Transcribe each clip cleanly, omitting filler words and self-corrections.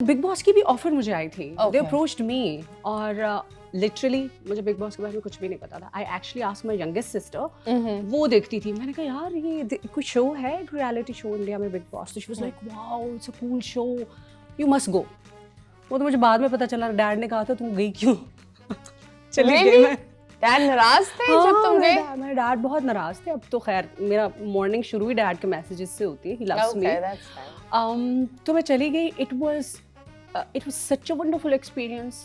Big boss की भी offer मुझे आई थी, Okay. दे अप्रोच्ड मी और लिटरली मुझे बिग बॉस के बारे में कुछ भी नहीं पता था। I actually asked my youngest sister, वो देखती थी। मैंने कहा यार ये कोई शो है, एक रियलिटी शो इंडिया में, बिग बॉस। तो she was like wow it's a cool show, you must go. वो तो मुझे बाद में पता चला, डैड ने कहा था तुम गई क्यों? चली गई मैं। डैड नाराज थे जब तुम गए? मेरे डैड बहुत नाराज थे। अब तो खैर मेरा मॉर्निंग शुरू ही डैड के मैसेजेस से होती है, ही लव्स मी। तो मैं चली गई। It was such a wonderful experience.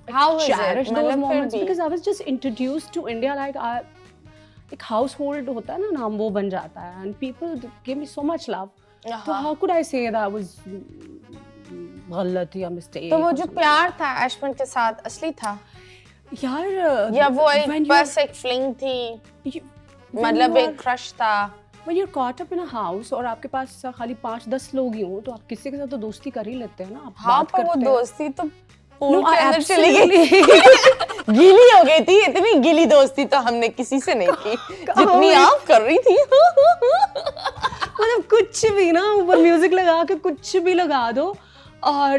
How was Cherish it? those moments because I was just introduced to India like एक household होता है ना नाम, वो बन जाता है and people gave me so much love. तो how could I say that I was गलत या mistake? तो वो जो प्यार था ऐशमिन के साथ असली था यार, या वो एक बस एक फ्लिंग थी, मतलब एक क्रश था? When you're caught up in a house और आपके पास खाली 5-10 लोग ही हों तो आप किसी के साथ तो दोस्ती कर ही लेते हैं ना, आप हाँ, बात पर वो करते हैं। दोस्ती तो पूल के अंदर चली गई, गीली हो गई थी। इतनी गीली दोस्ती तो हमने किसी से नहीं की जितनी आप कर रही थी। मतलब कुछ भी ना, ऊपर म्यूजिक लगा के कुछ भी लगा दो और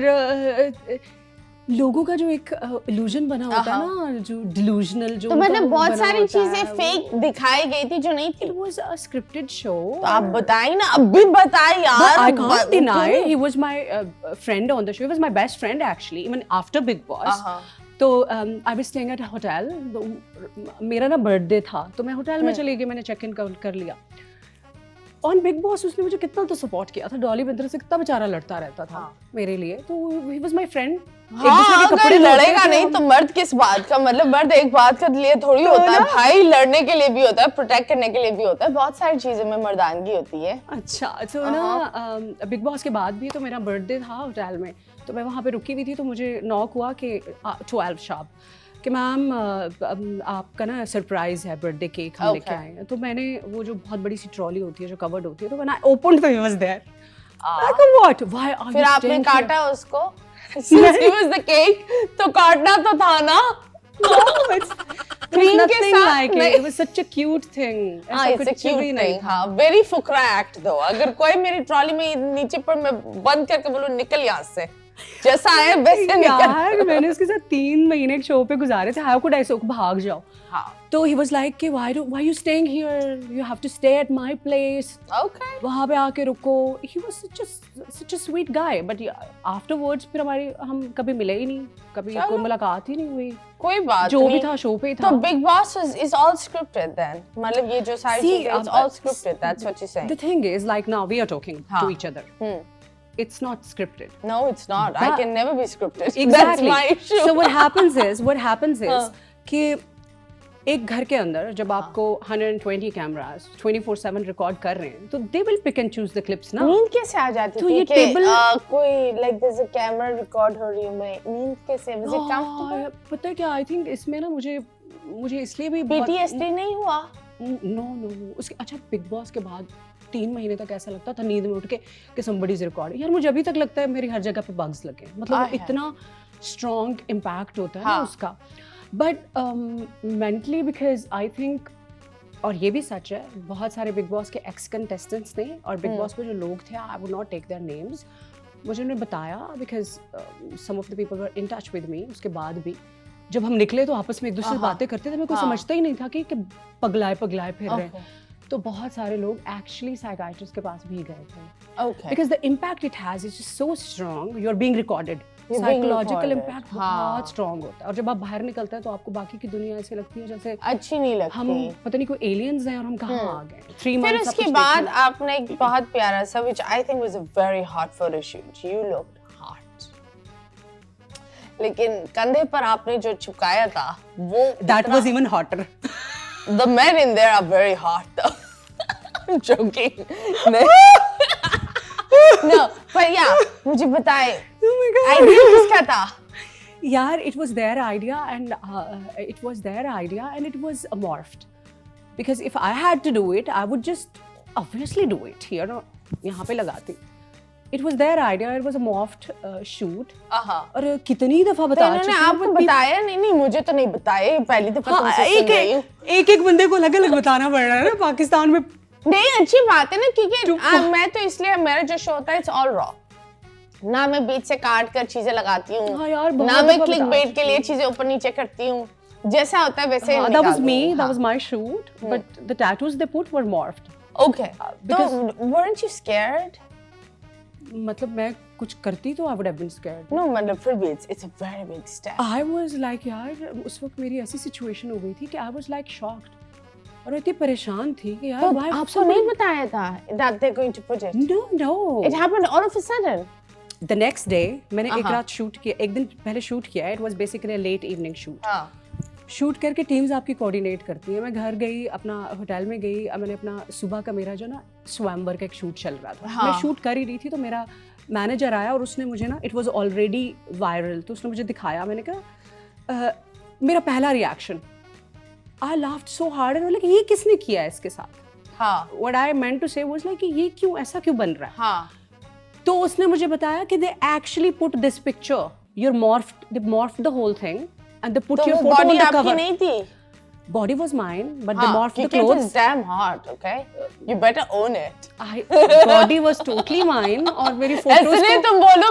लोगों का जो एक इल्यूजन बना होता है ना, जो डिल्यूजनल, जो तो मतलब बहुत सारी चीजें फेक दिखाई गई थी जो नहीं थी। It was a scripted show. तो आप बताइए ना, अब भी बताइए यार। I can't deny he was my friend on the show. He was my best friend actually, even after Big Boss. तो I was staying at a hotel. मेरा ना बर्थडे था तो मैं होटल में चली गई, मैंने चेक इन कर लिया। ऑन बिग बॉस उसने मुझे कितना तो सपोर्ट किया था, डॉली बंदर से कितना बेचारा लड़ता रहता था मेरे लिए। तो ही वाज माय फ्रेंड। हाँ, अगर लड़ेगा नहीं तो मर्द किस बात का, मतलब मर्द एक बात के लिए थोड़ी होता है भाई, लड़ने के लिए भी होता है, प्रोटेक्ट करने के लिए भी होता है, बहुत सारी चीजों में मर्दानगी होती है। अच्छा, तो ना बिग बॉस के बाद भी तो मेरा बर्थडे था होटल में, तो मैं वहाँ पे रुकी हुई थी। तो मुझे नॉक हुआ कि 12 शार्प कि मैम आपका ना सरप्राइज है, बर्थडे केक हम लेके आए हैं। तो मैंने वो जो बहुत बड़ी सी ट्रॉली होती है जो कवर्ड होती है, तो मैंने ओपन तो he was there. Like what, why are you? फिर आपने काटा उसको? Since he was the cake, तो काटना तो था ना। क्रीम के साथ like it was such a cute thing. हाँ, it's a cute thing. हाँ, very फुकरा act though. अगर कोई मेरी ट्रॉली में नीचे पर मैं बंद करके बोलूँ निकल यहाँ से, जैसा है वैसे निकल। यार मैंने उसके साथ 3 महीने एक शो पे गुजारे थे। How could I say भाग जाओ? हाँ। तो he was like कि why you staying here? You have to stay at my place. Okay. वहाँ पे आके रुको। He was such a sweet guy. But afterwards फिर हम कभी मिले ही नहीं, कभी कोई मुलाकात ही नहीं हुई। कोई बात जो भी था शो पे ही था। तो Big Boss is all scripted then? मतलब ये जो सारी चीजें it's all scripted. That's what you're saying. The thing is like now we are talking to each other. It's not scripted. No, it's not. I can never be scripted. Exactly. That's my issue. So what happens is कि एक घर के अंदर जब आपको 120 cameras 24/7 record कर रहे हैं तो they will pick and choose the clips ना। नींद कैसे आ जाती तो थी ये कि टेबल कोई like there's a camera record हो रही हूँ मैं, नींद कैसे? Was it comfortable? पता है क्या, I think इसमें ना मुझे इसलिए भी PTSD नहीं हुआ? No. उसके अच्छा बिग बॉस के बाद 3 महीने तक ऐसा लगता था नींद में उठ के कि somebody is recording। यार मुझे अभी तक लगता है मेरी हर जगह पे बग्स लगे, मतलब इतना स्ट्रॉन्ग इम्पैक्ट होता है ना उसका। But mentally because I think, और ये भी सच है, बहुत सारे बिग बॉस के एक्स कंटेस्टेंट्स ने और बिग बॉस में जो लोग थे, I would not take their names, मुझे उन्होंने बताया because some of the people were in touch with me. उसके बाद भी जब हम निकले तो आपस में एक दूसरे से बातें करते थे, मैं कोई समझता ही नहीं था कि पगलाए फिर रहे हैं। तो बहुत सारे लोग एक्चुअली साइकियाट्रिस्ट के पास भी गए थे because the impact it has is so strong. You are being recorded, psychological impact बहुत स्ट्रॉन्ग होता है। और जब आप बाहर निकलते हैं तो आपको बाकी की दुनिया ऐसे लगती है जैसे अच्छी नहीं लगती, हम पता नहीं कोई एलियंस हैं और हम कहाँ आ गए। 3 फिर months उसके बाद आपने एक बहुत प्यारा सा which I think was a very hot photo shoot. You looked hot. लेकिन कंधे पर आपने जो चिपकाया था वो that was even hotter. The men in there are very hot though. I'm joking. No, but yeah, मुझे बताएं, idea किसका था? यार it was their idea and it was morphed. Because if I had to do it, I would just obviously do it here. यहाँ पे लगाती। It was their idea. It was a morphed shoot. और कितनी दफा बता चुकी हूँ। आपको बताया नहीं, मुझे तो नहीं बताया, पहली दफा तुमसे सुन रही हूँ। एक बंदे को अलग-अलग बताना पड़ रहा है ना पाकिस्तान में। नहीं, अच्छी बात है ना, क्योंकि मैं तो इसलिए मेरा जो शो होता है इट्स ऑल रॉ। ना मैं बीच से काट कर चीजें लगाती हूँ, हाँ यार, ना मैं क्लिक बेट के लिए चीजें ऊपर नीचे करती हूँ, जैसा होता है वैसे ही that was me, निकालती हूँ। that was my shoot, but the tattoos they put were morphed. Okay, so weren't you scared? मतलब मैं कुछ करती तो I would have been scared. No, मतलब फिर भी it's a very big step. I was like यार उस वक्त मेरी ऐसी सिचुएशन हो गई थी कि I was like shocked और इतनी परेशान थी कि यार तो why आपको नहीं बताया था that they're going to put it? No. It happened all of a sudden. The next day मैंने एक रात शूट किया, एक दिन पहले शूट किया. It was basically a late evening shoot. हाँ. शूट करके टीम्स आपकी कोऑर्डिनेट करती है. मैं घर गई, अपना होटल में गई. अब मैंने अपना सुबह का मेरा जो ना स्वयंवर का एक शूट चल रहा था. मैं शूट कर ही रही थी तो मेरा मैनेजर आया और उसने मुझे ना इट वाज ऑलरेडी वायरल तो उसने मुझे दिखाया. मैंने कहा मेरा पहला reaction I laughed so hard and like ये किसने किया है इसके साथ. हाँ. व्हाट आई मेंट टू से वाज लाइक ये क्यों ऐसा क्यों बन रहा है. हाँ. तो उसने मुझे बताया कि they actually put this picture your morphed the whole thing and they put your photo on the cover. नहीं थी. Body was mine, but they morphed the clothes. It was damn hard, okay? You better own it. Body was totally mine और मेरी photos ऐसे नहीं तुम बोलो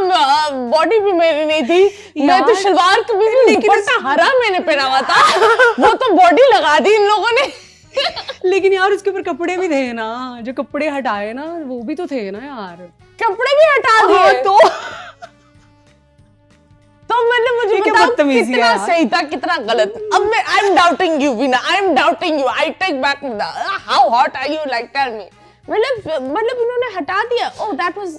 body भी मेरी नहीं थी. मैं तो शलवार कभी नहीं दुपट्टा हरा मैंने पहना हुआ था. वो तो body लगा दी इन लोगों ने. लेकिन यार उसके ऊपर कपड़े भी थे ना, जो कपड़े हटाए ना वो भी तो थे ना यार. कपड़े भी हटा दिए. तो मतलब मुझे बताओ कितना सही था कितना गलत. अब मैं I am doubting you Veena, I am doubting you. I take back how hot are you like tell me. मतलब इन्होंने हटा दिया. ओह दैट वाज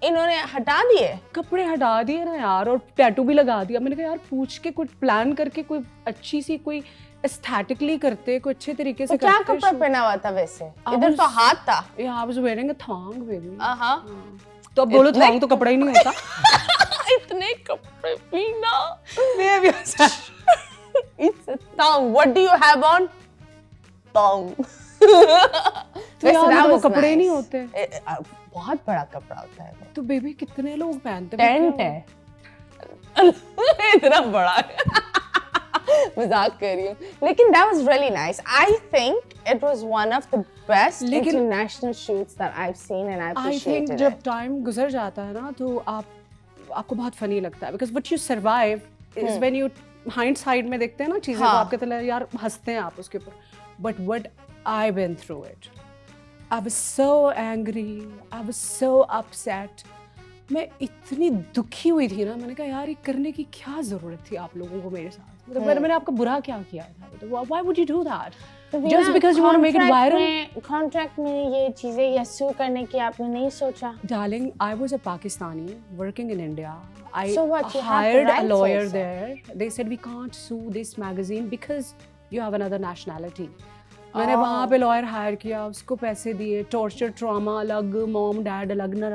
इन्होंने हटा दिए. कपड़े हटा दिए ना यार और टैटू भी लगा दिया. मैंने कहा यार पूछ के कुछ प्लान करके कोई अच्छी सी कोई एस्थेटिकली करते कोई अच्छे तरीके से करते. क्या कपड़ा पहना हुआ था वैसे? इधर तो हाथ था. Yeah, I was wearing a thong baby. हाँ. तो अब बोलो थॉन्ग तो कपड़ा ही नहीं होता. इतने कपड़े पीना. मैं भी It's a thong. What do you have on? Thong. तो यार वो कपड़े नहीं होते. बहुत बड़ा कपड़ा होता है. तो बेबी कितने लोग पहनते? टेंट है. इतना बड़ा. मजाक कर रही हूँ. लेकिन that was really nice. I think it was one of the best international shoots that I've seen and I appreciated it. I think जब टाइम गुजर जाता है ना तो आपको बहुत फनी लगता है because what you survive is when you hindsight में देखते हैं ना चीजें तो आपके तले यार हंसते हैं आप उसके ऊपर. But what I've been through it, I was so angry, I was so upset. मैं इतनी दुखी हुई थी ना. मैंने कहा यार ये करने की क्या जरूरत थी आप लोगों को मेरे साथ. मतलब मैंने आपका बुरा क्या किया था. Why would you do that? Just because you want to make it viral? Contract में ये चीजें या sue करने की आपने नहीं सोचा? Darling, I was a Pakistani working in India. I hired a lawyer there. They said we can't sue this magazine because you have another nationality. मैंने वहाँ पे लॉयर हायर किया, उसको पैसे दिए, टॉर्चर ट्रॉमा अलग, मॉम डैड अलग.